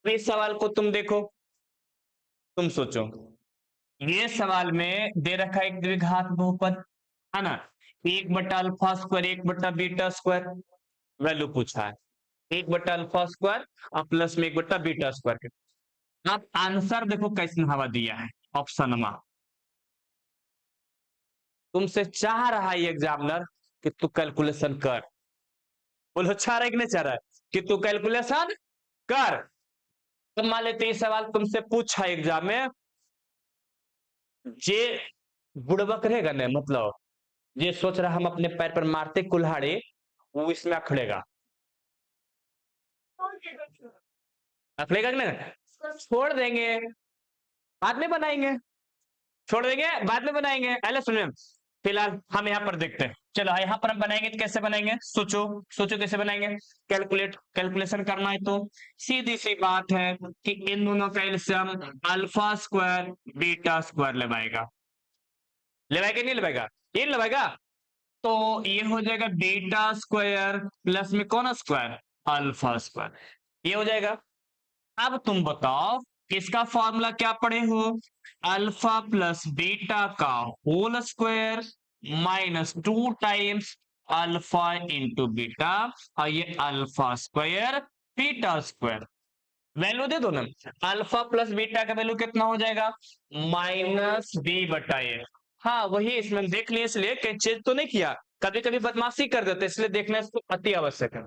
इस सवाल को तुम देखो, तुम सोचो, ये सवाल में दे रखा है एक द्विघात बहुपद, है ना, एक बटा अल्फा स्क्वायर एक बटा बीटा स्क्वायर वैल्यू पूछा है, एक बटा अल्फा स्क्वायर और प्लस में एक बटा बीटा स्क्वायर। अब आंसर देखो कैसे हवा दिया है, ऑप्शन में तुमसे चाह रहा है एग्जामिनर कि तू कैलकुलेशन कर। बोलो चाह रहा है कि नहीं चाह रहा है कि तू कैलकुलेशन कर। तो मान लेते ये सवाल तुमसे पूछा एग्जाम में, जे बुड़बक रहेगा ना, मतलब ये सोच रहा हम अपने पैर पर मारते कुल्हाड़ी, वो इसमें अखड़ेगा, अखड़ेगा कि नहीं, छोड़ देंगे बाद में बनाएंगे, छोड़ देंगे बाद में बनाएंगे, पहले सुनिए। फिलहाल हम यहाँ पर देखते हैं, चलो यहाँ पर हम बनाएंगे तो कैसे बनाएंगे, सोचो सोचो कैसे बनाएंगे। कैलकुलेशन करना है तो सीधी सी बात है कि इन दोनों का LCM alpha square beta square लगाएगा, लगाएगा नहीं लगाएगा, ये लगाएगा। तो ये हो जाएगा बीटा स्क्वायर प्लस में कौन स्क्वायर, अल्फा स्क्वायर, ये हो जाएगा। अब तुम बताओ इसका फॉर्मूला क्या पढ़े हो, अल्फा प्लस बीटा का whole square minus 2 times alpha into beta, और ये alpha square beta square, value दे दो ना। अल्फा प्लस बीटा का वैल्यू कितना हो जाएगा, माइनस बी बटा ए। हाँ वही, इसमें देख लिए इसलिए कहीं चेंज तो नहीं किया, कभी कभी बदमाशी कर देते इसलिए देखना इसको अति आवश्यक है।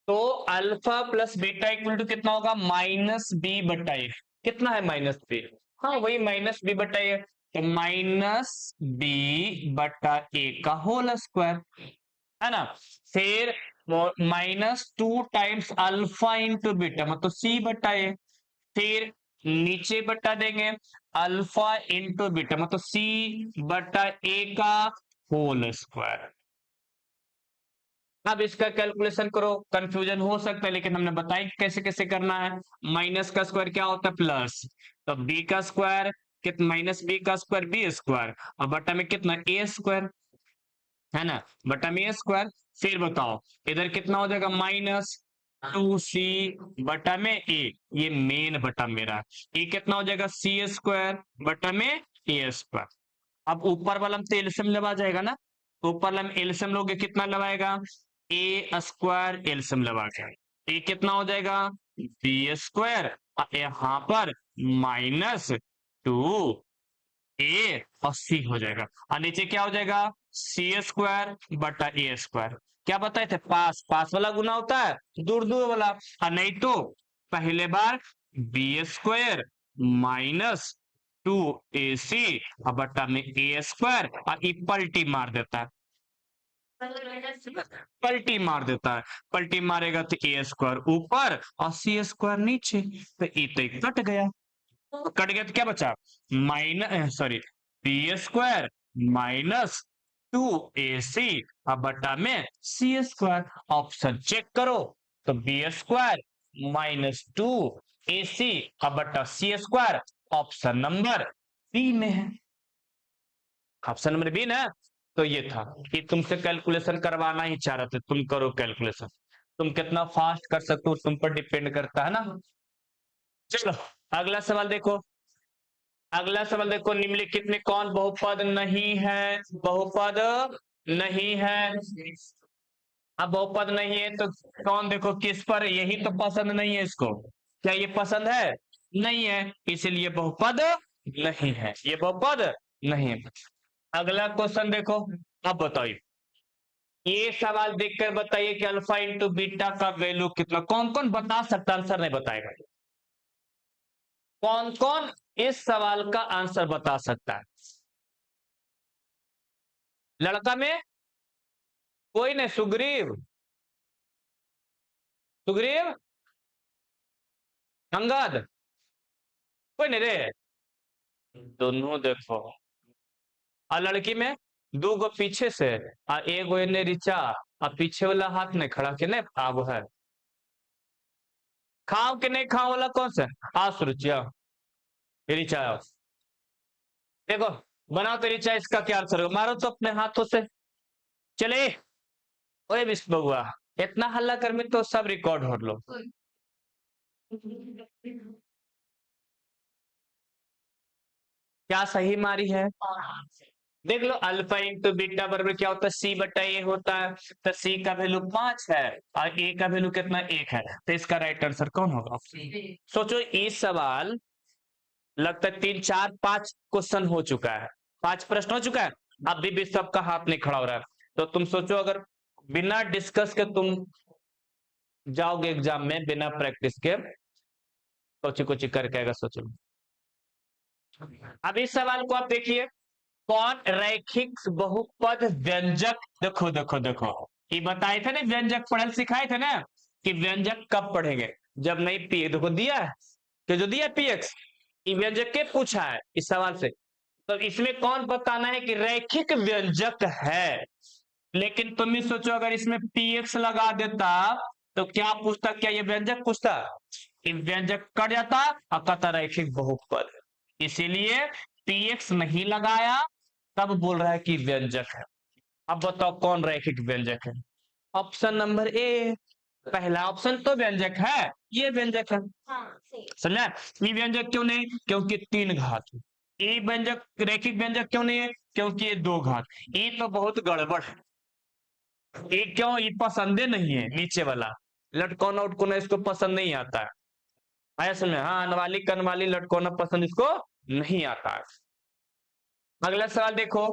तो alpha plus beta equal to कितना होगा, माइनस बी बटा ए, कितना है माइनस बी, हाँ वही माइनस बी बटा ए, तो माइनस बी बटा ए का होल स्क्वायर, है ना। फिर minus 2 times alpha into beta मतलब सी बटा ए, फिर नीचे बटा देंगे अल्फा इंटू बीटा मतलब सी बटा ए का होल स्क्वायर। अब इसका कैलकुलेशन करो, कंफ्यूजन हो सकता है लेकिन हमने बताया कैसे कैसे करना है। माइनस का स्क्वायर क्या होता है प्लस, तो बी का स्क्वायर कितना, माइनस बी का स्क्वायर बी स्क्वायर, और बटा में कितना ए स्क्वायर, है ना, बटा में ए स्क्वायर। फिर बताओ इधर कितना हो जाएगा, माइनस 2c बटा में ए, ये मेन बटा मेरा, ये कितना हो जाएगा सी स्क्वायर बटा में ए स्क्वायर। अब ऊपर वाला में तो एलसीएम लगा जाएगा ना, ऊपर वाला में एलसीएम लोगे कितना लगाएगा, ए स्क्वायर एलसीएम लगा के, ए कितना हो जाएगा बी स्क्वायर, यहाँ पर माइनस 2 ए और सी हो जाएगा, और नीचे क्या हो जाएगा सी स्क्वायर बटा ए स्क्वायर। क्या बताए थे, पास पास वाला गुना होता है दूर दूर वाला, और नहीं तो पहले बार बी स्क्वायर माइनस 2ac और बटा में ए स्क्वायर, और ये पलटी मार देता है, पलटी मार देता है, पलटी मारेगा तो ए स्क्वायर ऊपर और सी स्क्वायर नीचे, तो ये तो कट गया, कट गया तो क्या बचा, minus sorry B square minus 2ac अब बटा में सी स्क्वायर। ऑप्शन चेक करो, तो बी स्क्वायर माइनस 2ac अब बटा सी स्क्वायर ऑप्शन नंबर बी में है, ऑप्शन नंबर बी ना। तो ये था कि तुमसे कैलकुलेशन करवाना ही चाह रहे थे, तुम करो कैलकुलेशन, तुम कितना फास्ट कर सकते हो तुम पर डिपेंड करता है ना। चलो अगला सवाल देखो, अगला सवाल देखो, निम्नलिखित में कौन बहुपद नहीं है, बहुपद नहीं है। अब बहुपद नहीं है तो कौन, देखो किस पर, यही तो पसंद नहीं है इसको, क्या ये पसंद है, नहीं है, इसलिए बहुपद नहीं है, ये बहुपद नहीं है। अगला क्वेश्चन देखो, अब बताइए, ये सवाल देखकर बताइए कि अल्फा इंटू बीटा का वैल्यू कितना, कौन कौन बता सकता, आंसर नहीं बताएगा, कौन कौन इस सवाल का आंसर बता सकता है, लड़का में कोई नहीं, सुग्रीव, सुग्रीव, अंगद, कोई नहीं रे, दोनों देखो, और लड़की में दो गो पीछे से और एक गो ने रिचा, और पीछे वाला हाथ नहीं खड़ा के नहीं आगो है, खाओ के नहीं खाओ वाला कौन सा, आ सुरुचिया रिचा, देखो बनाओ तो रिचा, इसका क्या आंसर होगा, मारो तो अपने हाथों से, चले। ओए विष्णु बउआ, इतना हल्ला कर में तो सब रिकॉर्ड हो लो, क्या सही मारी है? देख लो, अल्फा इंटू बीटा बराबर क्या होता है? सी बटा ए होता है। तो सी का वैल्यू 5 है और ए का वैल्यू कितना? 1 है। तो इसका राइट आंसर कौन होगा? सोचो, इस सवाल लगता है 3 4 5 क्वेश्चन हो चुका है, 5 प्रश्न हो चुका है, अभी भी सबका हाथ नहीं खड़ा हो रहा है। तो तुम सोचो, अगर बिना डिस्कस के तुम जाओगे एग्जाम में बिना प्रैक्टिस के, सोची कुछ करके आएगा, सोचो। अब इस सवाल को आप देखिए, कौन रैखिक बहुपद व्यंजक, देखो देखो देखो, ये बताए थे ना, व्यंजक पढ़ल सिखाए थे ना कि व्यंजक कब पढ़ेंगे, जब नहीं पी, देखो दिया है कि जो दिया पीएक्स, ये व्यंजक के पूछा है इस सवाल से। तो इसमें कौन बताना है कि रैखिक व्यंजक है। लेकिन तुम ही सोचो, अगर इसमें पीएक्स लगा देता तो क्या पूछता? क्या ये व्यंजक पूछता? ये व्यंजक कट जाता और कहता रैखिक बहुपद। इसीलिए पीएक्स नहीं लगाया, तब बोल रहा है कि व्यंजक है। अब बताओ कौन रैखिक व्यंजक है? ऑप्शन नंबर ए, पहला ऑप्शन तो व्यंजक है, ये व्यंजक है। समझा? ये व्यंजक क्यों नहीं? क्योंकि 3 घात। ये व्यंजक रैखिक व्यंजक क्यों नहीं है? क्योंकि ये 2 घात। ये तो बहुत गड़बड़ है। ये क्यों? ये पसंदे नहीं है, नीचे वाला लटकौना उटकौना इसको पसंद नहीं आता है। आया समझ में? हाँ, अनवाली कनवाली लटकौना पसंद इसको नहीं आता है। अगला सवाल देखो,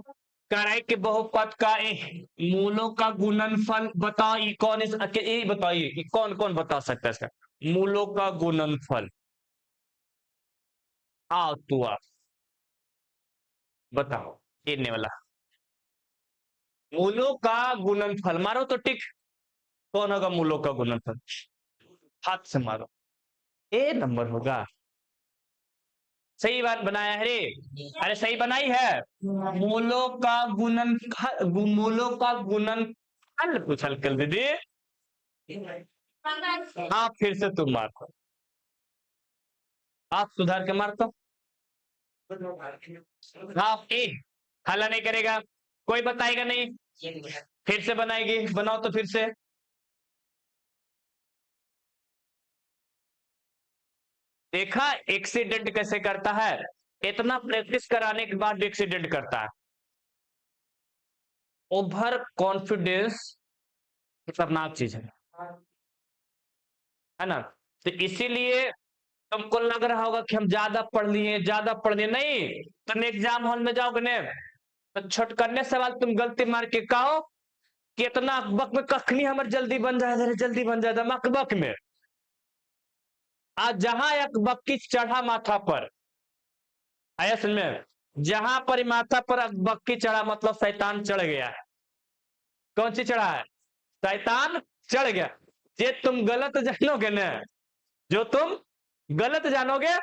कराई के बहुपद का मूलों का गुणनफल बताओ। ये कौन ये बताइए, ये कौन कौन बता सकता है इसका मूलों का गुणनफल? आओ तू आप बताओ, इतने वाला मूलों का गुणनफल मारो तो टिक। कौन होगा मूलों का गुणनफल? हाथ से मारो, ए नंबर होगा। सही बात बनाया है रे, अरे सही बनाई है। मूलों का गुणन, मूलों का गुणनफल पूछल कर दीदी। हाँ, फिर से तुम मारते, आप सुधार के मारते। हाँ, ए हल्ला नहीं करेगा, कोई बताएगा नहीं, फिर से बनाएगी, बनाओ तो फिर से। देखा एक्सीडेंट कैसे करता है? इतना प्रैक्टिस कराने के बाद एक्सीडेंट करता है। ओवर कॉन्फिडेंस खतरनाक चीज है ना? तो इसीलिए तुमको लग रहा होगा कि हम ज्यादा पढ़ लिए, ज्यादा पढ़ लिए, नहीं। तुम एग्जाम हॉल में जाओगे ने, तो छटकने सवाल तुम गलती मार के कहो कि इतना अकबक में कखनी हमर जल्दी बन जाए, जल्दी बन जाए अकबक में। आज जहां अकबक की चढ़ा माथा पर, आया समझ में? जहां पर माथा पर अकबक की चढ़ा मतलब शैतान चढ़ गया है। कौन सी चढ़ा है? शैतान चढ़ गया। ये तुम गलत जानोगे ना, जो तुम गलत जानोगे,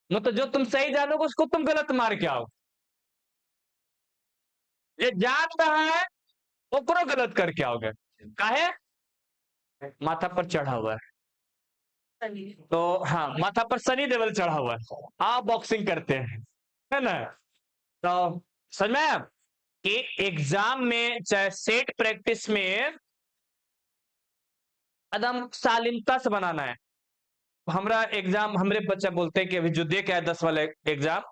मतलब जो तुम सही जानोगे उसको तुम गलत मार के आओ। ये जान रहा है, वो गलत करके आओगे। काहे? माथा पर चढ़ा हुआ है। तो हाँ, माथा पर सनी देवल चढ़ा हुआ है, आप बॉक्सिंग करते हैं, है ना? तो समझ में आया कि एग्जाम में चाहे सेट प्रैक्टिस में एकदम शालीनता से बनाना है। हमारा एग्जाम, हमरे बच्चा बोलते हैं कि अभी जो दे के आया 10 वाला एग्जाम,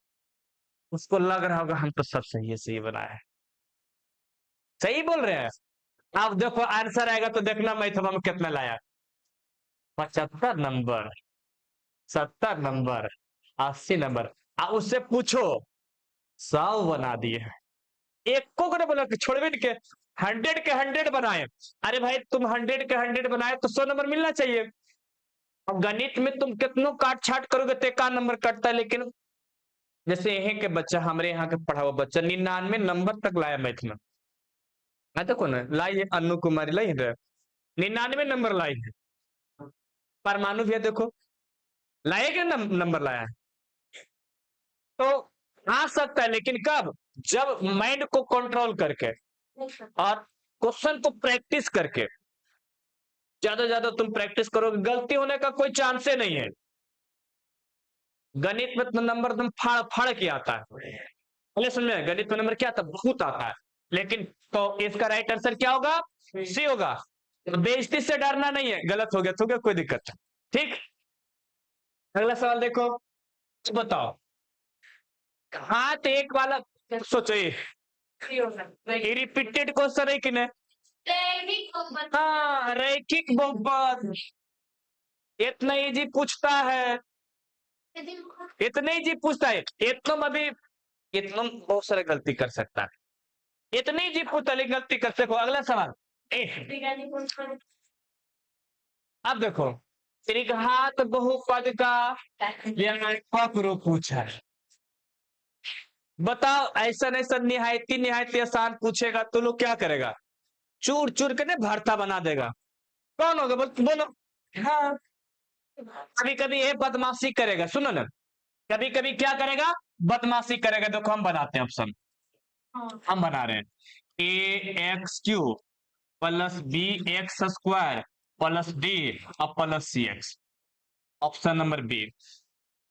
उसको लग रहा होगा हम तो सब सही है, सही बनाया है। सही बोल रहे हैं। अब देखो आंसर आएगा तो देखना मैथवा में कितना लाया। 75 नंबर, 70 नंबर, 80 नंबर। उससे पूछो 100 बना दिए, एक को ने बोला कि छोड़वे के 100 के 100 बनाए। अरे भाई, तुम 100 के 100 बनाए तो 100 नंबर मिलना चाहिए। अब गणित में तुम कितनों काट छाट करोगे तो का नंबर कटता है। लेकिन जैसे यहाँ के बच्चा, हमारे यहाँ के पढ़ा हुआ बच्चा 99 नंबर तक लाया मैथ में। तो कौन है लाई है? अनु कुमारी लाई है, 99 नंबर लाई है। परमाणु भी है, देखो लाए के नंबर लाया है। तो आ सकता है, लेकिन कब? जब माइंड को कंट्रोल करके और क्वेश्चन को प्रैक्टिस करके, ज्यादा ज्यादा तुम प्रैक्टिस करोगे, गलती होने का कोई चांस ही नहीं है। गणित में तो नंबर तुम फाड़ फाड़ के आता है, पहले समझ में? गणित में नंबर क्या आता है? बहुत आता है। लेकिन तो इसका राइट आंसर क्या होगा? सी होगा। तो बेइज्जती से डरना नहीं है, गलत हो गया तो क्या कोई दिक्कत है, ठीक। अगला सवाल देखो, बताओ हाथ एक वाला, सोचो ये रिपीटेड क्वेश्चन है कि नहीं? हाँ, रैखिक बहुपद इतना इजी पूछता है, इतने इजी पूछता है, इतना में भी इतना बहुत सारे गलती कर सकता है, इतनी इजी पूछता है लेकिन गलती कर सको। अगला सवाल अब देखो, त्रिघात बहुपद का व्यापक रूप पूछा है। बताओ ऐसा ऐसा निहायती निहायती आसान पूछेगा तो लोग क्या करेगा, चूर चूर के ना भरता बना देगा। कौन होगा बोलो? हाँ, कभी कभी ये बदमाशी करेगा, सुनो ना, कभी कभी क्या करेगा, बदमाशी करेगा। देखो हम बनाते हैं ऑप्शन, हम बना रहे हैं A X cube plus B X square plus D और plus C X. Option number B,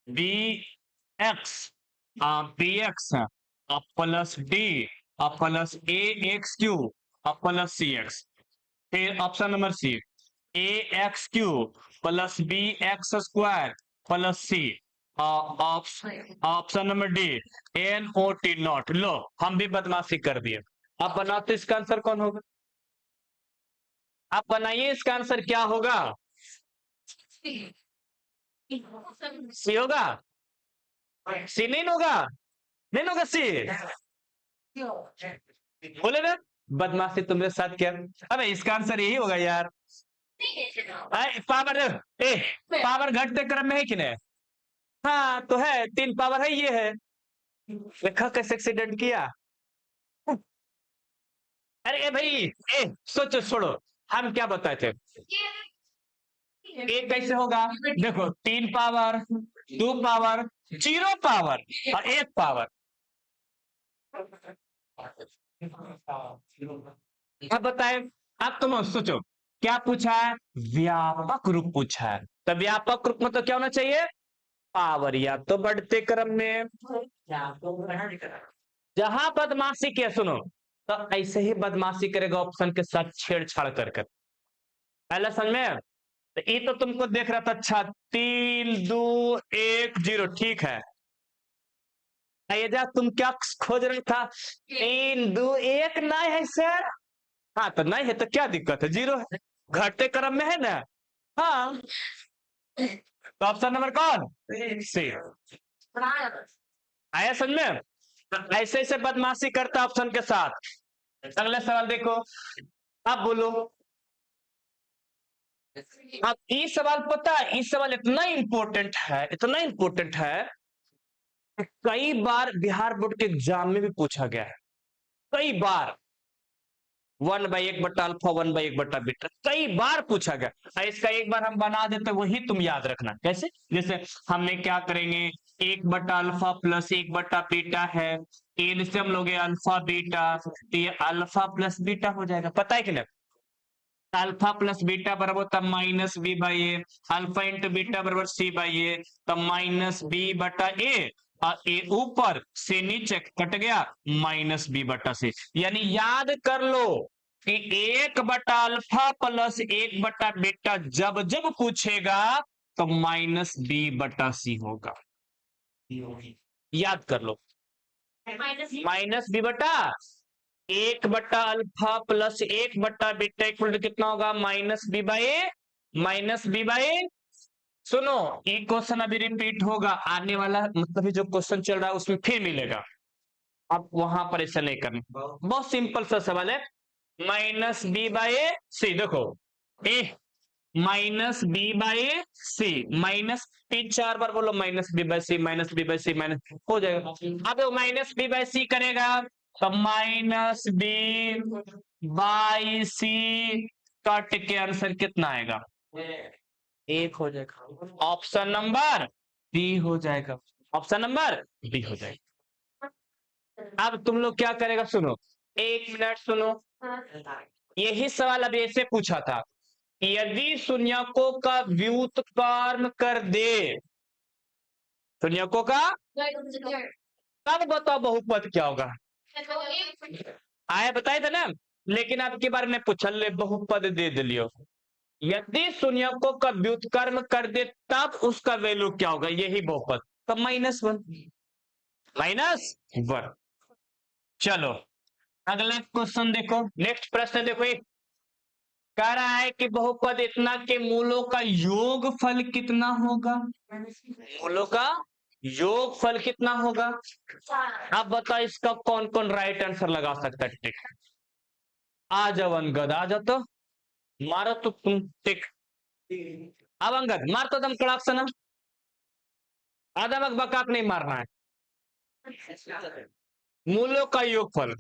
B X B X plus D plus A X cube plus C X. फिर option number C, A X cube plus B X square plus C. Option number D, N O T not. लो हम भी बदमाशी कर दिए। आप बनाओ तो इसका आंसर कौन होगा? आप बनाइए, इसका आंसर क्या होगा? सी होगा? सी नहीं होगा, नहीं होगा सी। बोले ना बदमाशी तुमने साथ किया। अबे इसका आंसर यही होगा यार। पावर ए पावर घटते क्रम में है कि नहीं? हाँ तो है, 3 पावर है, ये है। देखा कैसे एक्सीडेंट किया। अरे ए भाई, ए सोचो, छोड़ो, हम क्या बताए थे, एक कैसे होगा? देखो 3 पावर, 2 पावर, 0 पावर और 1 पावर। अब बताए, अब तुम सोचो क्या पूछा है, व्यापक रूप पूछा है। तो व्यापक रूप में तो क्या होना चाहिए, पावर या तो बढ़ते क्रम में, जहां बदमाशी किया, सुनो, तो ऐसे ही बदमाशी करेगा ऑप्शन के साथ छेड़छाड़ करके। पहला समझ में? तो ये तो तुमको देख रहा था, अच्छा 3 2 1 0, ठीक है। जा तुम क्या खोज रहे था, 3 2 1 नहीं है सर। हाँ तो नहीं है तो क्या दिक्कत है, 0 है, घटते क्रम में है ना। हाँ तो ऑप्शन नंबर कौन, सी। आया समझ में? तो ऐसे ऐसे बदमाशी करता ऑप्शन के साथ। अगला सवाल देखो, आप बोलो। अब ये सवाल पता है, ये सवाल इतना इंपॉर्टेंट है, इतना इंपॉर्टेंट है, कई बार बिहार बोर्ड के एग्जाम में भी पूछा गया है, कई बार। 1/1 बटा अल्फा 1/1 बटा बीटा कई बार पूछा गया। इसका एक बार हम बना देते, वही तुम याद रखना कैसे। जैसे हमने क्या करेंगे, 1/अल्फा प्लस 1/बीटा है, एन से हम लोग अल्फा बीटा, तो ये अल्फा प्लस बीटा हो जाएगा, पता है कि नहीं? अल्फा प्लस बीटा बराबर तब minus B by A, alpha into beta बराबर सी बाई ए, तब माइनस बी बटा ए, और ए ऊपर से नीचे कट गया, माइनस बी बटा सी। यानी याद कर लो कि 1/अल्फा प्लस 1/बीटा जब जब पूछेगा तो माइनस बी बटा सी होगा, याद कर लो। माइनस बी बटा 1/अल्फा प्लस 1/बीटा इक्वल टू कितना होगा, minus B by A, minus B by. सुनो, एक क्वेश्चन अभी रिपीट होगा, आने वाला मतलब जो क्वेश्चन चल रहा है उसमें फिर मिलेगा। अब वहां पर ऐसा नहीं करना, बहुत सिंपल सा सवाल है। माइनस बी बाई सी, देखो A minus B by C, minus 3 4 बार बोलो minus B by C, minus B by C, minus हो जाएगा। अब माइनस बी बाई सी करेगा तो minus B by C cut के आंसर कितना आएगा, 1 हो जाएगा। ऑप्शन नंबर बी हो जाएगा, ऑप्शन नंबर बी हो जाएगा। अब तुम लोग क्या करेगा, सुनो 1 मिनट सुनो। यही सवाल अभी ऐसे पूछा था, यदि शून्यकों का व्युत्क्रम कर दे, शून्यकों का, तब बताओ बहुपद क्या होगा। आया बताए थे ना, लेकिन आपके बारे में पूछा ले बहुपद दे दिलियो। यदि शून्यकों का व्युत्क्रम कर दे तब उसका वैल्यू क्या होगा, यही बहुपद, तब -1 -1। चलो अगला क्वेश्चन देखो, नेक्स्ट प्रश्न देखो, एक कह रहा है कि बहुपद इतना के मूलों का योगफल कितना होगा, मूलों का योगफल कितना होगा। आप बताओ इसका कौन कौन राइट आंसर लगा सकता है, टिक। आ जाओ अंगद, आ जाओ तो मारो तो तुम टिक। अब अंगद मार तो दम कड़ाक से ना, आदम बकाक नहीं मारना है। मूलों का योगफल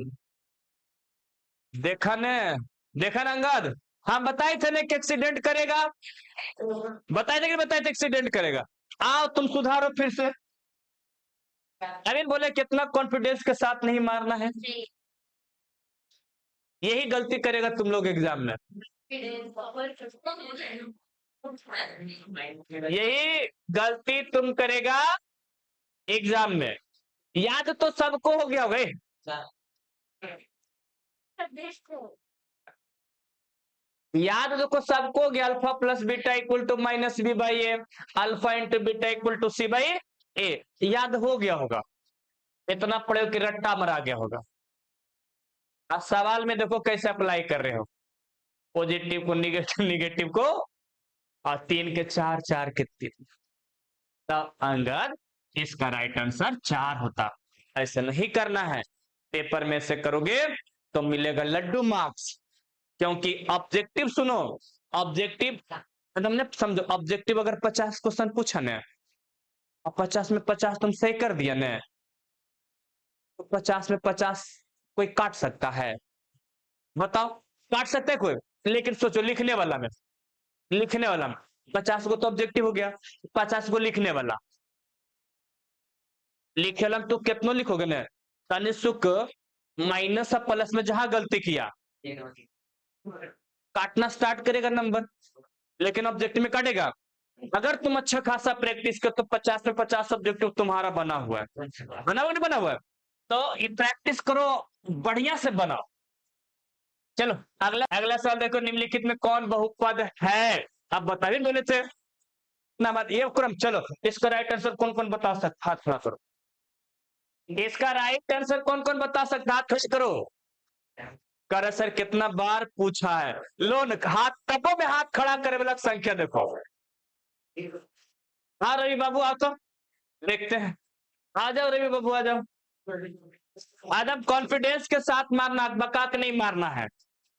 देखा ने, देखा ना अंगद, हम बताए थे ना कि एक्सीडेंट करेगा, बताए थे कि बताए थे एक्सीडेंट करेगा। आओ तुम सुधारो फिर से। अरविंद बोले कितना कॉन्फिडेंस के साथ नहीं मारना है, यही गलती करेगा तुम लोग एग्जाम में, यही गलती तुम करेगा एग्जाम में। याद तो सबको हो गया भाई, याद देखो सबको हो गया, alpha plus beta equal to -b/a, alpha into beta equal to c/a, याद हो गया होगा, इतना पढ़े कि रट्टा मरा गया होगा। अब सवाल में देखो कैसे अप्लाई कर रहे हो, पॉजिटिव को निगेटिव, निगेटिव को, और 3 के 4, 4 के 3, तब अंगद इसका राइट आंसर 4 होता। ऐसे नहीं करना है, पेपर में से करोगे तो मिलेगा लड्डू मार्क्स, क्योंकि ऑब्जेक्टिव सुनो, ऑब्जेक्टिव तुमने समझो, ऑब्जेक्टिव अगर 50 क्वेश्चन पूछा ना और 50 में 50 तुम सही कर दिया ना, तो 50 में 50 कोई काट सकता है, बताओ काट सकता है कोई। लेकिन सोचो लिखने वाला में, लिखने वाला में 50 को तो ऑब्जेक्टिव हो गया, 50 को लिखने वाला, लिखे वाला तो कितना लिखोगे ना, तनिष्क माइनस और प्लस में जहां गलती किया काटना स्टार्ट करेगा नंबर, लेकिन ऑब्जेक्टिव में काटेगा। अगर तुम अच्छा खासा प्रैक्टिस कर तो 50 में 50 ऑब्जेक्टिव तुम्हारा बना हुआ है, बना हुआ नहीं बना हुआ है, तो ये प्रैक्टिस करो, बढ़िया से बनाओ। चलो अगला अगला सवाल देखो, निम्नलिखित में कौन बहुपद है, आप बता भी बोले थे ना बात ये क्रम। चलो इसका राइट आंसर कौन कौन बता सकता, हाथ खड़ा करो, इसका राइट आंसर कौन कौन बता सकता, हाथ खड़ा करो। कर सर कितना बार पूछा है, लो हाथ तको में हाथ खड़ा करे वाला संख्या देखो। हाँ रवि बाबू आओ तो देखते हैं, आ जाओ रवि बाबू आ जाओ। आदम कॉन्फिडेंस के साथ मारना, बकाक नहीं मारना है,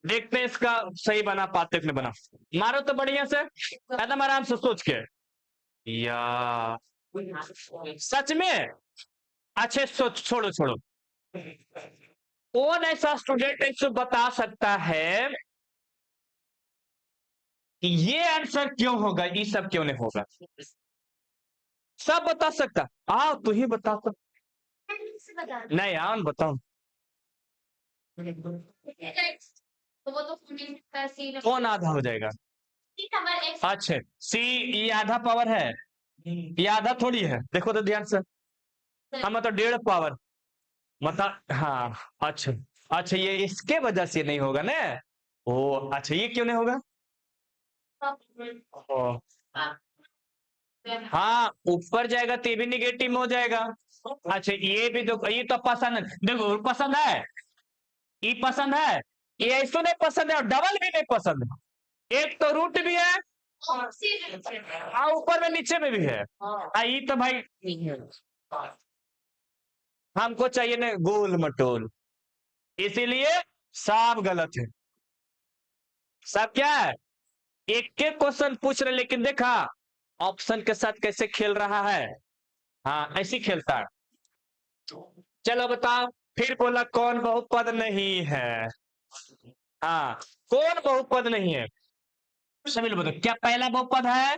देखते हैं इसका सही बना पाते कि नहीं बना। मारो तो बढ़िया से, एकदम आराम से सोच के, या सच में अच्छे सोच, छोड़ो छोड़ो, कौन ऐसा स्टूडेंट इसको बता सकता है कि ये आंसर क्यों होगा, ये सब क्यों नहीं होगा, सब बता सकता। आओ तू ही बता तो, नहीं आओ बताओ, तो वो तो कौन आधा हो जाएगा, अच्छा सी, ये आधा पावर है, ये आधा थोड़ी है, देखो तो ध्यान से, हम मतलब 1.5 पावर, मतलब हाँ, अच्छा अच्छा ये इसके वजह से नहीं होगा ना, ओ अच्छा ये क्यों नहीं होगा, ओ हाँ ऊपर जाएगा तो ये भी निगेटिव हो जाएगा। अच्छा ये भी देखो, ये तो पसंद है, देखो पसंद है, ये पसंद है, ये ऐसो नहीं पसंद है और डबल भी नहीं पसंद है, एक तो रूट भी है, हाँ ऊपर में नीचे में भी है, ये तो भाई हमको चाहिए ना गोल मटोल, इसीलिए सब गलत है, सब क्या है, एक एक क्वेश्चन पूछ रहे, लेकिन देखा ऑप्शन के साथ कैसे खेल रहा है, हाँ ऐसे खेलता है। चलो बताओ, फिर बोला कौन बहुपद नहीं है, हाँ कौन बहुपद नहीं है, सभी लोग बताओ, क्या पहला बहुपद है,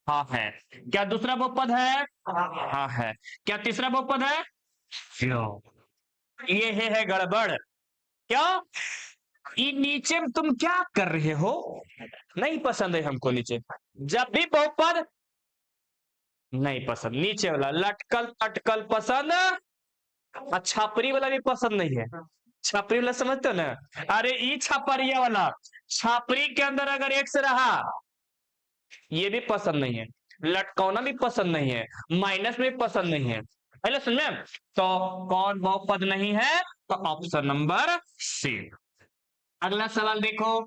हाँ है, क्या दूसरा बहुपद है, हाँ है, क्या तीसरा बहुपद है, ये है गड़बड़, क्यों, ये नीचे में तुम क्या कर रहे हो, नहीं पसंद है हमको नीचे, जब भी बहुपद नहीं पसंद, नीचे वाला लटकल तटकल पसंद, छापरी वाला भी पसंद नहीं है, छापरी वाला समझते हो ना? अरे ई छापरिया वाला, छापरी के अंदर अगर एक्स रहा, ये भी पसंद नहीं है, लटकौना भी पसंद नहीं है, माइनस में भी पसंद नहीं है। हेलो सुन में, तो कौन बहुपद नहीं है? तो ऑप्शन नंबर सी। अगला सवाल देखो,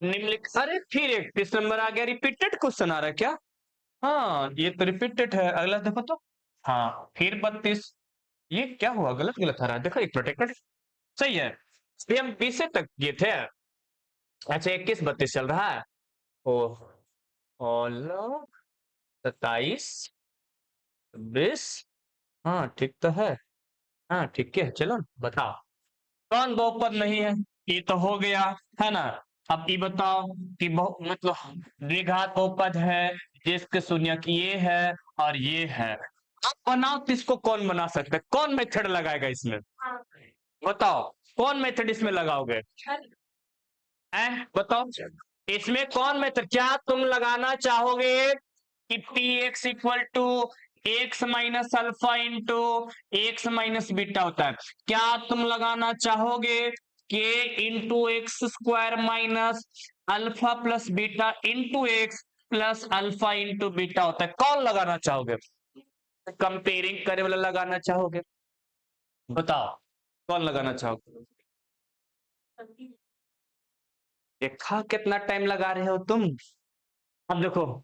निम्नलिखित, अरे फिर 31 नंबर आ गया, रिपीटेड क्वेश्चन आ रहा है क्या? हाँ ये तो रिपीटेड है। अगला देखो तो, हाँ फिर 32, ये क्या हुआ, गलत गलत आ रहा है, देखो एक मिनट एक मिनट, सही है। अभी हम 20 तक ये थे, अच्छा 21 32 चल रहा है। ओ, 27 20, हाँ ठीक तो है, हाँ ठीक है, चलो बताओ कौन बहुपद नहीं है? ये तो हो गया, है ना? अब ये बताओ कि बहु मतलब द्विघात बहुपद है जिसके शून्यक ये है और ये है, अब बनाओ तो इसको कौन बना सकता है, कौन मेथड लगाएगा इसमें? बताओ कौन मेथड इसमें लगाओगे? बताओ इसमें कौन मेथड, क्या तुम लगाना चाहोगे कि P X equal to X minus alpha into X minus beta होता है, क्या तुम लगाना चाहोगे के into X square minus alpha plus beta into X plus alpha into beta होता है, कौन लगाना चाहोगे? कंपेयरिंग करे वाला लगाना चाहोगे? बताओ कौन लगाना चाहोगे? देखा कितना टाइम लगा रहे हो तुम। अब देखो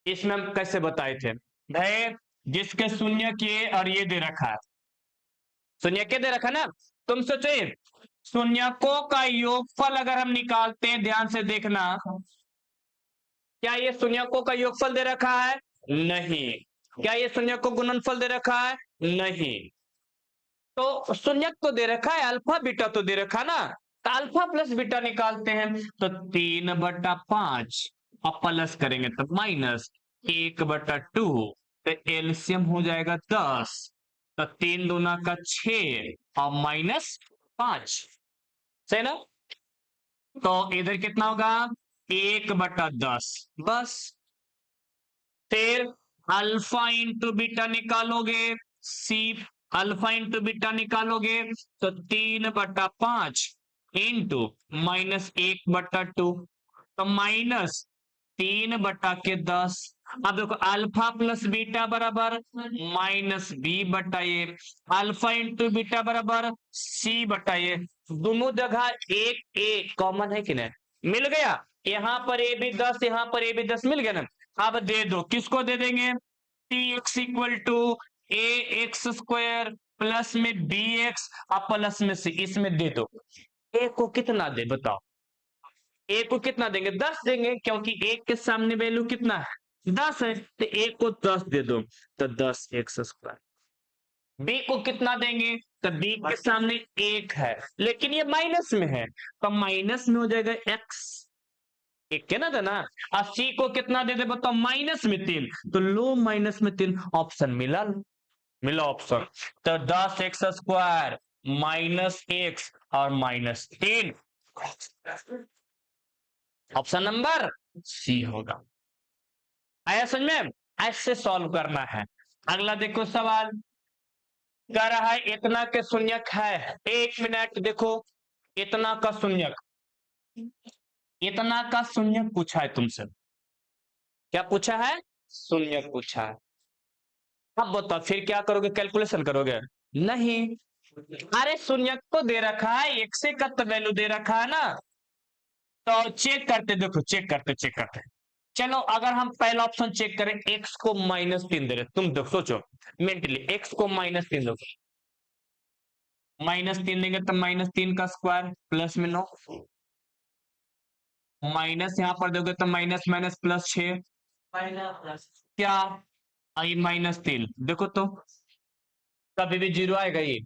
इसमें हम कैसे बताए थे भाई, जिसके शून्य के और ये दे रखा है, शून्य के दे रखा ना, तुम सोचो शून्यकों का योगफल अगर हम निकालते हैं, ध्यान से देखना, क्या ये शून्यकों का योगफल दे रखा है? नहीं। क्या ये शून्यकों गुणनफल दे रखा है? नहीं। तो शून्यक तो दे रखा है, अल्फा बीटा तो दे रखा ना, तो अल्फा प्लस बीटा निकालते हैं, तो 3/5 और प्लस करेंगे तो माइनस 1/2, तो एलसीएम हो जाएगा 10, तो 3 दूना का 6 और माइनस 5, सही ना? तो इधर कितना होगा? 1/10, बस। फिर अल्फा इंटू बीटा निकालोगे, सी अल्फा इंटू बीटा निकालोगे तो 3/5 इंटू माइनस 1/2, तो माइनस 3/10। अब देखो अल्फा प्लस बीटा बराबर minus b/a, alpha into beta बराबर c/a, दोनों जगह एक ए कॉमन है कि नहीं? मिल गया, यहाँ पर ए भी 10, यहाँ पर ए भी 10 मिल गया ना। अब दे दो, किसको दे देंगे? T X equal to A X square plus में बी एक्स और प्लस में सी, इसमें दे दो। ए को कितना दे बताओ? ए को कितना देंगे? 10 देंगे, क्योंकि एक के सामने वैल्यू कितना है? 10 है, तो ए को 10 दे दो, तो 10 एक्स स्क्वायर। बी को कितना देंगे? तो बी के सामने एक है, लेकिन ये माइनस में है, तो माइनस में हो जाएगा एक्स, एक है ना था ना। अब सी को कितना दे दे बताओ? माइनस में 3, तो लो माइनस में 3, ऑप्शन मिला, मिला ऑप्शन, तो 10 एक्स स्क्वायर माइनस एक्स और माइनस 3, ऑप्शन नंबर सी होगा। आया समझ में? ऐसे सॉल्व करना है। अगला देखो सवाल, कह रहा है इतना के शून्यक है, 1 मिनट देखो, इतना का शून्यक, इतना का शून्यक पूछा है तुमसे, क्या पूछा है? शून्यक पूछा है। अब बताओ फिर क्या करोगे, कैलकुलेशन करोगे? नहीं, अरे शून्यक तो दे रखा है, एक से का तो वैल्यू दे रखा है ना, तो चेक करते, देखो चेक करते चेक करते, चलो अगर हम पहला ऑप्शन चेक करें, एक्स को -3 दे रहे, तुम देखो सोचो मेंटली, एक्स को -3 दो, -3 देंगे तो -3 का स्क्वायर प्लस में 9, माइनस यहां पर दोगे तो माइनस माइनस प्लस 6, क्या आई -3, देखो तो कभी भी जीरो आएगा ये?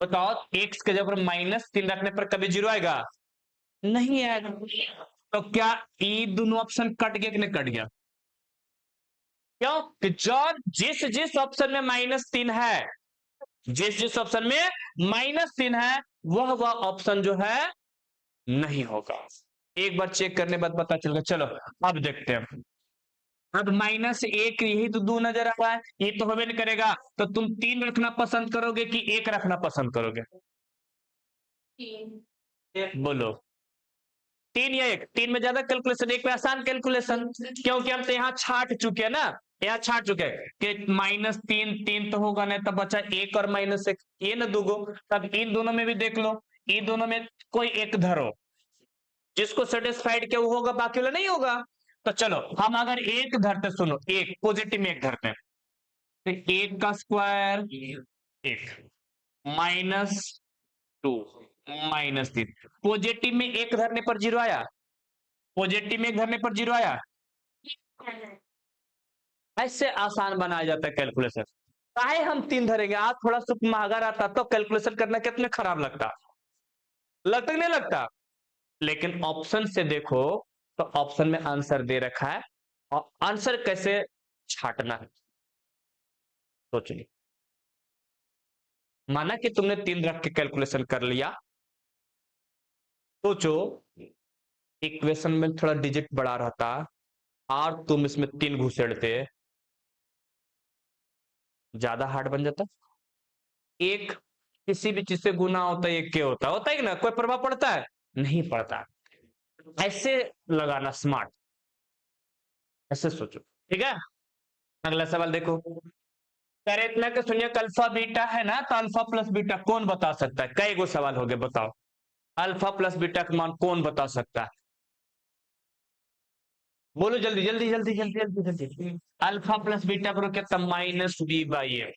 बताओ एक्स के जगह -3 रखने पर कभी जीरो आएगा? नहीं आएगा। तो क्या ये दोनों ऑप्शन कट गया कि नहीं कट गया? क्यों कि जो जिस जिस ऑप्शन में -3 है, जिस जिस ऑप्शन में -3 है, वह ऑप्शन जो है नहीं होगा। एक बार चेक करने बाद पता चल गया। चलो अब देखते हैं, अब -1 यही तो 2 नजर आ रहा है, ये तो होबे नहीं करेगा, तो तुम 3 रखना पसंद करोगे कि 1 रखना पसंद करोगे? 3 बोलो, 3 या 1? 3 में ज्यादा कैलकुलेशन, 1 में आसान कैलकुलेशन, क्योंकि हम तो यहाँ छाट चुके हैं ना, यहाँ छाट चुके हैं कि -3 3 तो होगा नहीं, तब बचा 1 और -1, ये ना दूगो। तब इन दोनों में भी देख लो, इन दोनों में कोई एक धरो, जिसको सेटिस्फाइड किया वो होगा, बाकी वाला नहीं होगा। तो चलो हम अगर एक धरते, सुनो, एक पॉजिटिव में एक धरते हैं, तो 1 का स्क्वायर 1, -2 -3, पॉजिटिव में एक धरने पर 0 आया, पॉजिटिव में एक धरने पर 0 आया। ऐसे आसान बनाया जाता है कैलकुलेशन। चाहे हम 3 धरेंगे, आज थोड़ा सा महंगा रहता तो कैलकुलेशन करना कितना खराब लगता, लगता नहीं लगता? लेकिन ऑप्शन से देखो, तो ऑप्शन में आंसर दे रखा है, और आंसर कैसे छाटना है सोचिए। माना कि तुमने 3 रख के कैलकुलेशन कर लिया, सोचो इक्वेशन में थोड़ा डिजिट बड़ा रहता और तुम इसमें 3 घुसेड़ते, ज्यादा हार्ड बन जाता। एक किसी भी चीज से गुना होता है, एक के होता है कि ना, कोई प्रभाव पड़ता है? नहीं पड़ता। ऐसे लगाना स्मार्ट, ऐसे सोचो, ठीक है। अगला सवाल देखो, करे इतना कि शून्य अल्फा बीटा है ना, तो अल्फा प्लस बीटा कौन बता सकता है? कई गो सवाल हो गए, बताओ अल्फा प्लस बीटा का मान कौन बता सकता है? बोलो जल्दी जल्दी जल्दी जल्दी जल्दी जल्दी। अल्फा प्लस बीटा करो कितना? -b/a,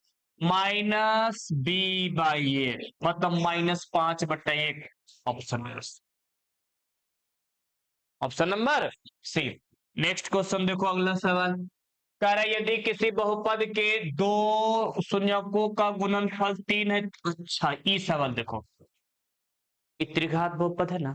-b/a मतलब -5/1। Option option number C. Next question देखो, अगला सवाल कह रहा है यदि किसी बहुपद के दो शून्यकों का गुणनफल 3 है। अच्छा, ये सवाल देखो, ये त्रिघात बहुपद है ना,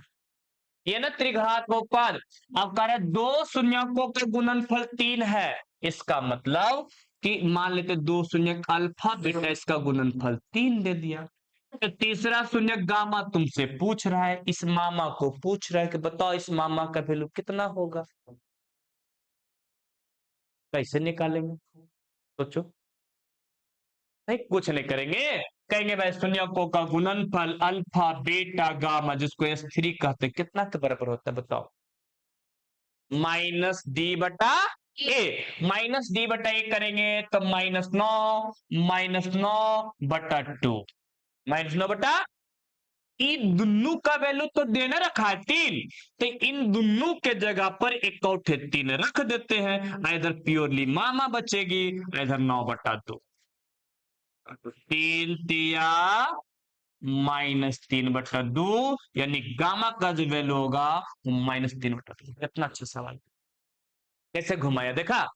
ये ना त्रिघात बहुपद। अब कह रहे हैं दो शून्यकों का गुणनफल 3 है, इसका मतलब कि मान लेते दो शून्य अल्फा बीटा, इसका गुणनफल 3 दे दिया। तो तीसरा शून्य गामा तुमसे पूछ रहा है, इस मामा को पूछ रहा है कि बताओ इस मामा का वैल्यू कितना होगा, कैसे निकालेंगे? सोचो। नहीं, कुछ नहीं करेंगे, कहेंगे भाई शून्यकों का गुणनफल अल्फा बीटा गामा, जिसको S3 कहते हैं, कितना के बराबर होता है बताओ? -d/a, -d/a करेंगे तो -9, -9/2, -9 इन दोनों का वैल्यू तो देना रखा है 3, तो इन दोनों के जगह पर एक कौठे 3 रख देते हैं, इधर प्योरली मामा बचेगी, इधर 9/2, 3 तिया -3/2, यानी गामा का जो वैल्यू होगा वो -3/2। कितना अच्छा सवाल, कैसे घुमाया देखा,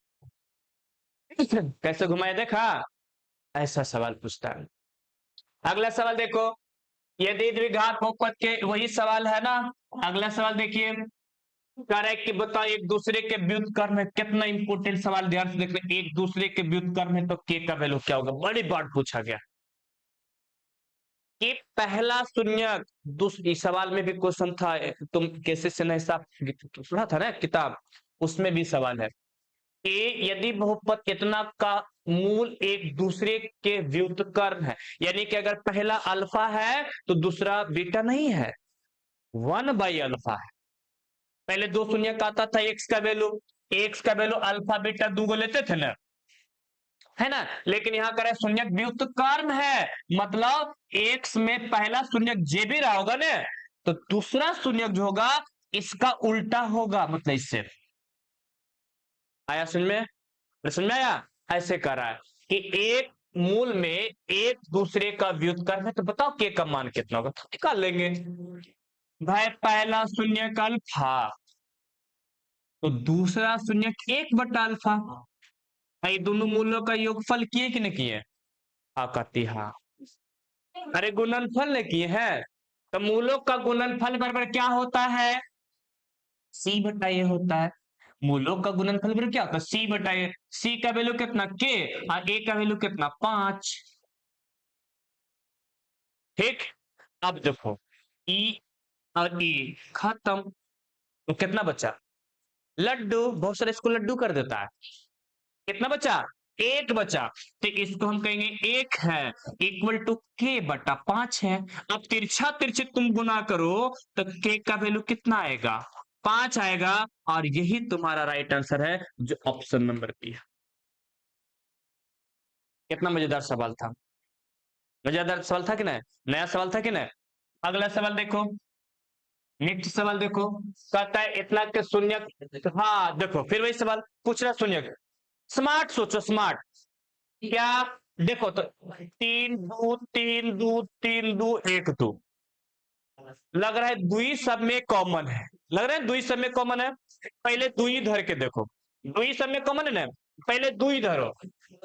कैसे घुमाया देखा, ऐसा सवाल पूछता है। अगला सवाल देखो, यदि द्विघात बहुपद के, वही सवाल है ना। अगला सवाल देखिए, कह रहा है कि बताओ एक दूसरे के व्युत्क्रम है, कितना इंपोर्टेंट सवाल, ध्यान से देखना, एक दूसरे के व्युत्क्रम है तो के का वैल्यू क्या होगा, बड़ी बात पूछा गया कि पहला शून्य, दूसरी सवाल में भी क्वेश्चन था, तुम कैसे से ना हिसाब सुना था ना किताब, उसमें भी सवाल है कि यदि बहुपद इतना का मूल एक दूसरे के व्युत्क्रम है, यानी कि अगर पहला अल्फा है तो दूसरा बीटा नहीं है, 1/अल्फा है। पहले दो शून्य का आता था एक्स का वैल्यू, एक्स का वैल्यू अल्फा बीटा दूगो लेते थे ना, है ना, लेकिन यहां करे शून्य व्युत्क्रम है, मतलब एक्स में पहला शून्य जे भी रहा होगा ना, तो दूसरा शून्य जो होगा इसका उल्टा होगा, मतलब इससे आया समझ में आया? ऐसे कर रहा है कि एक मूल में एक दूसरे का व्युत्क्रम है, तो बताओ के का मान कितना होगा, तो निकाल लेंगे। भाई पहला शून्य का अल्फा, तो दूसरा शून्य 1/अल्फा, भाई दोनों मूलों का योगफल किए कि नहीं किए? कहती हाँ, अरे गुणनफल ने किए हैं, तो मूलों का गुणनफल बराबर क्या होता है? C/A होता है। मूलों का गुणनफल बराबर क्या होता है? C/A। C का वैल्यू कितना? K, और A का वैल्यू कितना? 5। ठीक, अब देखो E और E खत्म, तो कितना बचा? लड्डू, बहुत सारे इसको लड्डू कर देता है। कितना बचा? एक बचा। तो इसको हम कहेंगे एक है इक्वल टू के बटा 5 है। अब तिरछा तिरछे तुम गुना करो तो के का वैल्यू कितना आएगा? 5 आएगा। और यही तुम्हारा राइट आंसर है, जो ऑप्शन नंबर बी है। कितना मजेदार सवाल था, मजेदार सवाल था कि नहीं? नया सवाल था कि नहीं? अगला सवाल देखो, नेक्स्ट सवाल देखो, कहता है इतना के शून्य। हाँ देखो, फिर वही सवाल पूछ रहा शून्य। स्मार्ट सोचो, स्मार्ट क्या? देखो तो 3 2 3 2 3 2 1 2 लग रहा है दुई सब में कॉमन है, लग रहा है दुई सब में कॉमन है। पहले दुई धर के देखो, दुई सब में कॉमन है ना, पहले दुई धरो।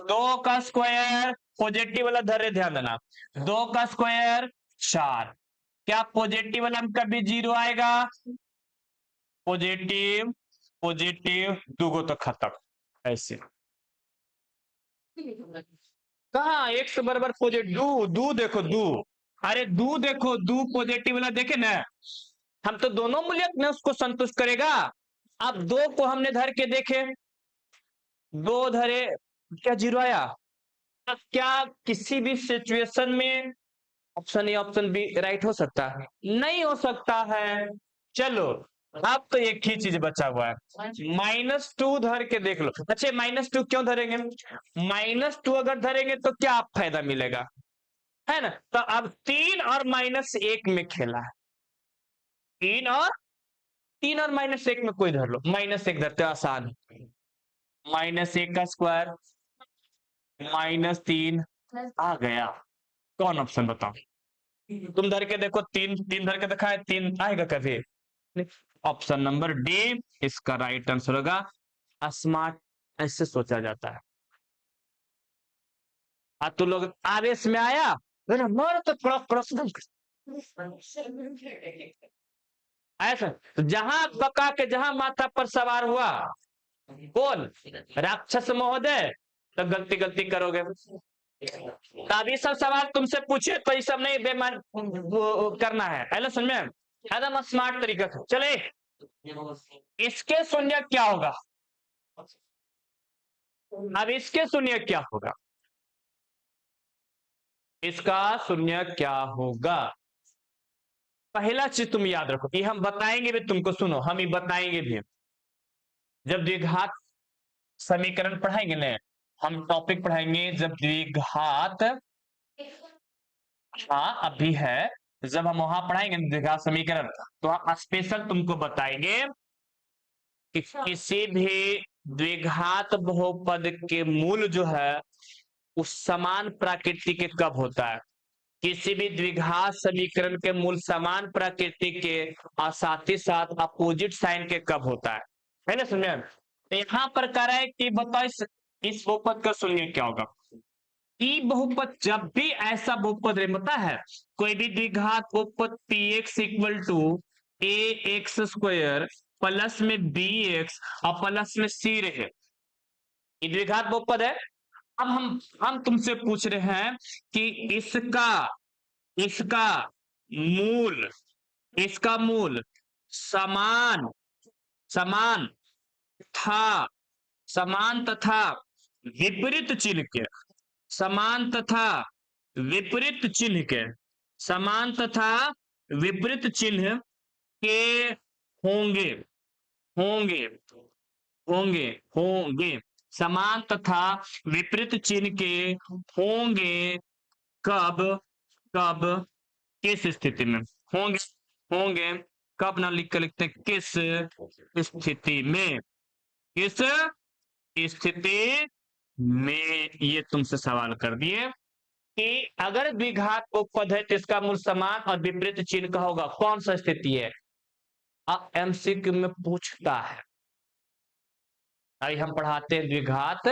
2 का स्क्वायर पॉजिटिव वाला धरे, ध्यान देना, 2 का स्क्वायर 4। क्या पॉजिटिव वाला में कभी जीरो आएगा? पॉजिटिव पॉजिटिव दुगो तो खत्म। ऐसे कहा एक्स बराबर पॉजिटिव दू देखो दू, अरे दू देखो दू पॉजिटिव वाला देखे ना, हम तो दोनों मूल्य में उसको संतुष्ट करेगा। अब 2 को हमने धर के देखे, 2 धरे, क्या जीरो आया? तो क्या किसी भी सिचुएशन में option A option B right हो सकता है? नहीं हो सकता है। चलो, अब तो एक ही चीज बचा हुआ है, -2 धर के देख लो। अच्छा, -2 क्यों धरेंगे? -2 अगर धरेंगे तो क्या फायदा मिलेगा, है ना? तो अब 3 और -1 में खेला है, 3 और -1 में कोई धर लो, -1 धरते आसान, -1 का स्क्वायर -3 आ गया। कौन ऑप्शन बताओ? तुम धर के देखो, 3 धर के देखा है, 3 आएगा कभी? ऑप्शन नंबर डी इसका राइट आंसर होगा। स्मार्ट ऐसे सोचा जाता है। अब तू लोग आवेश में आया मर तो थोड़ा प्रश्न ऐसा, तो जहां पका के जहां माथा पर सवार हुआ कौन? राक्षस महोदय। तो गलती गलती करोगे। तब ये सब सवाल तुमसे पूछे तो ये सब नहीं बेमान करना है, पहले समझ में एकदम स्मार्ट तरीका से चले। इसके शून्य क्या होगा? अब इसके शून्य क्या होगा? इसका शून्य क्या होगा? पहला चीज तुम याद रखो, ये हम बताएंगे भी तुमको, सुनो हम ये बताएंगे भी जब द्विघात समीकरण पढ़ाएंगे ना, हम टॉपिक पढ़ाएंगे जब द्विघात, हाँ अभी है, जब हम वहां पढ़ाएंगे द्विघात समीकरण तो हम स्पेशल तुमको बताएंगे कि किसी भी द्विघात बहुपद के मूल जो है उस समान प्रकृति के कब होता है, किसी भी द्विघात समीकरण के मूल समान प्रकृति के और साथ ही साथ अपोजिट साइन के कब होता है ना? सुनिए, तो यहां पर कह रहा है कि बताओ इस बहुपद का शून्य क्या होगा? ई बहुपद जब भी ऐसा बहुपद बनता है, कोई भी द्विघात बहुपद P X equal to A X square plus में बी एक्स और प्लस में सी रहे, ये द्विघात बहुपद है। अब हम तुमसे पूछ रहे हैं कि इसका मूल, इसका मूल समान समान था, समान तथा विपरीत चिन्ह के, समान तथा विपरीत चिन्ह के, समान तथा विपरीत चिन्ह के होंगे, होंगे होंगे होंगे, समान तथा विपरीत चिन्ह के होंगे कब? कब? किस स्थिति में होंगे? होंगे कब ना लिख कर लिखते हैं किस स्थिति में, किस स्थिति में, ये तुमसे सवाल कर दिए कि अगर द्विघात बहुपद है तो इसका मूल समान और विपरीत चिन्ह का होगा, कौन सा स्थिति है? अब एमसीक्यू में पूछता है। अभी हम पढ़ाते हैं द्विघात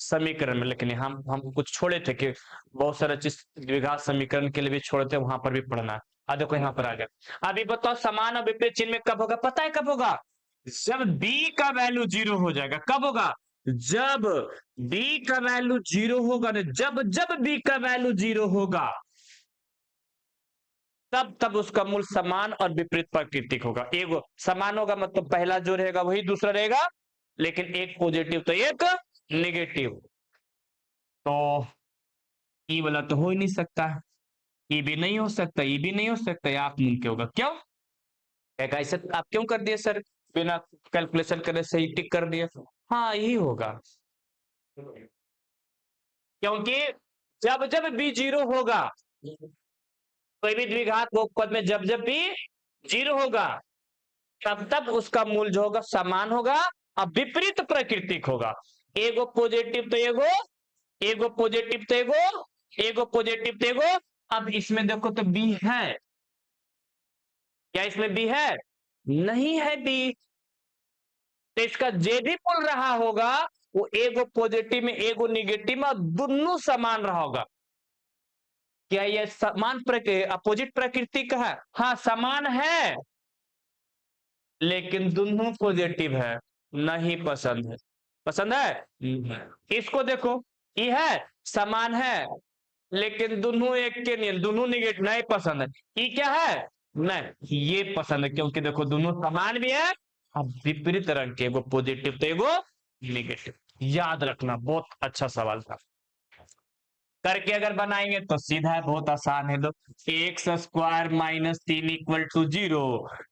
समीकरण में, लेकिन हम कुछ छोड़े थे कि बहुत सारा चीज द्विघात समीकरण के लिए भी छोड़े थे, वहां पर भी पढ़ना। अब देखो यहाँ पर आ गया। अभी बताओ समान और विपरीत चिन्ह में कब होगा? पता है कब होगा? जब b का वैल्यू 0 हो जाएगा। कब होगा? जब b का वैल्यू 0 होगा ना, जब b का वैल्यू 0 होगा तब उसका मूल समान और विपरीत प्राकृतिक होगा। एक समान होगा मतलब पहला जो रहेगा वही दूसरा रहेगा, लेकिन एक पॉजिटिव तो एक नेगेटिव। तो ई वाला तो हो ही नहीं सकता, ये भी नहीं हो सकता, ये भी नहीं हो सकता, ये आप मुमकिन होगा। क्यों कहेगा ऐसे आप क्यों कर दिए सर, बिना कैलकुलेशन करे सही टिक कर दिए? हाँ यही होगा, क्योंकि जब जब भी जीरो होगा, कोई भी द्विघात बहुपद में जब जब भी जीरो होगा, तब तब उसका मूल जो होगा समान होगा और विपरीत प्राकृतिक होगा। एगो पॉजिटिव तो एगो, एगो पॉजिटिव तो एगो, एगो पॉजिटिव तो एगो। अब इसमें देखो तो बी है क्या? इसमें बी है? नहीं है बी। तो इसका जे भी बोल रहा होगा वो एगो पॉजिटिव में एगो निगेटिव में दोनों समान रहा होगा। क्या ये समान अपोजिट प्रकृति का है? हाँ समान है, लेकिन दोनों पॉजिटिव है, नहीं पसंद है। पसंद है? इसको देखो, ये है समान है, लेकिन दोनों एक के नहीं, दोनों निगेटिव, नहीं पसंद है। ये क्या है? नहीं, ये पसंद है, क्योंकि देखो दोनों समान भी है, अब विपरीत रंग के, एगो पॉजिटिव तो एगो निगेटिव। याद रखना, बहुत अच्छा सवाल था। करके अगर बनाएंगे तो सीधा है, बहुत आसान है। दो X square minus 3 equal to 0,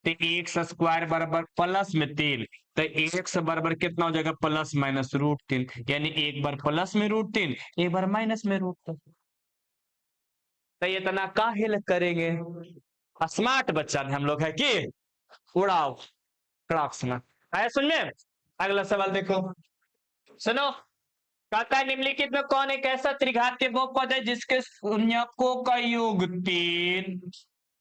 तो एक्स स्क्वायर बराबर प्लस में 3, तो एक्स बराबर कितना हो जाएगा? प्लस माइनस रूट 3, यानी एक बार प्लस में रूट 3, एक बार माइनस में रूट 3। तो ये इतना काहिल करेंगे, स्मार्ट बच्चा हम लोग है कि उड़ाओ कड़ाक सुना आया। सुन में अगला सवाल देखो, सुनो। कहता है निम्नलिखित में कौन एक ऐसा त्रिघातीय बहुपद है जिसके शून्यकों का योग 3,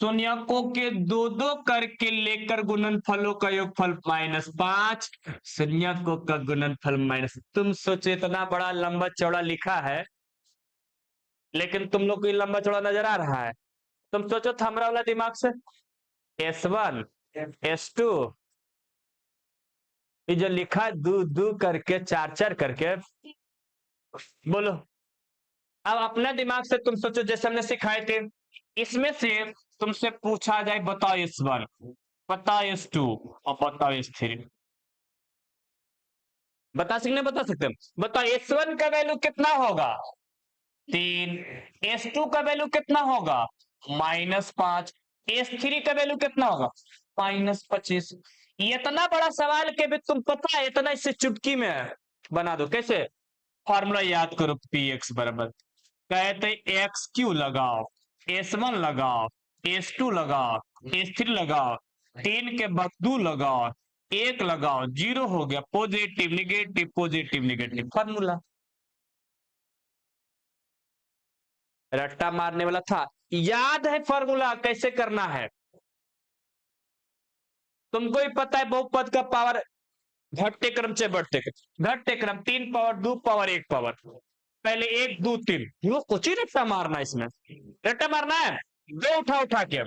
शून्यकों के दो दो करके लेकर गुणनफलों का योगफल -5, शून्यकों का गुणनफल माइनस। तुम सोचो इतना बड़ा लंबा चौड़ा लिखा है, लेकिन तुम लोग को ये लंबा चौड़ा नजर आ रहा है। तुम सोचो थमरा वाला दिमाग से, S1 S2 ये जो लिखा है दो दो करके चार चार करके, बोलो। अब अपना दिमाग से तुम सोचो, जैसे हमने सिखाए थे, इसमें से तुमसे पूछा जाए बताओ S1, बताओ S2 और बताओ S3। बता सकते बता सकते बताओ S1 का वैल्यू कितना होगा? 3। S2 का वैल्यू कितना होगा? -5। S3 का वैल्यू कितना होगा? -25। इतना बड़ा सवाल के भी तुम पता है इतना इससे चुटकी में बना दो। कैसे? फॉर्मूला याद करो, px बराबर, कहते एक्स क्यू लगाओ, S1 लगाओ, S2 लगाओ, S3 लगाओ, 3 के बाद 2 लगाओ, 1 लगाओ, 0 हो गया। Positive negative positive negative, formula. रट्टा मारने वाला था, याद है फॉर्मूला कैसे करना है? तुमको ही पता है बहुपद का पावर घटते क्रम से बढ़ते क्रम, घटते क्रम 3 पावर 2 पावर 1 पावर, पहले 1 2 3, वो कुछ ही रट्टा मारना, इसमें रट्टा मारना है। दो उठा उठा के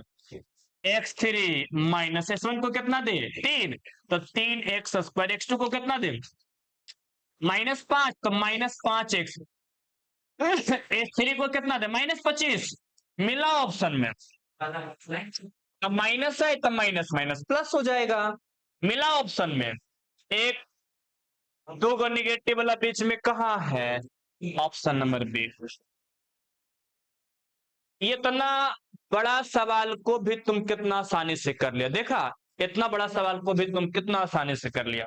x3 माइनस S1 को कितना दे? 3, तो 3 एक्स स्क्वायर, x2 को कितना दे? -5, तो -5x, S3 को कितना दे? -25। मिला ऑप्शन में, अब माइनस है तो माइनस माइनस प्लस हो जाएगा। मिला ऑप्शन में, एक दो गो निगेटिव वाला बीच में कहाँ है? Option number B. ये इतना बड़ा सवाल को भी तुम कितना आसानी से कर लिया, देखा? इतना बड़ा सवाल को भी तुम कितना आसानी से कर लिया।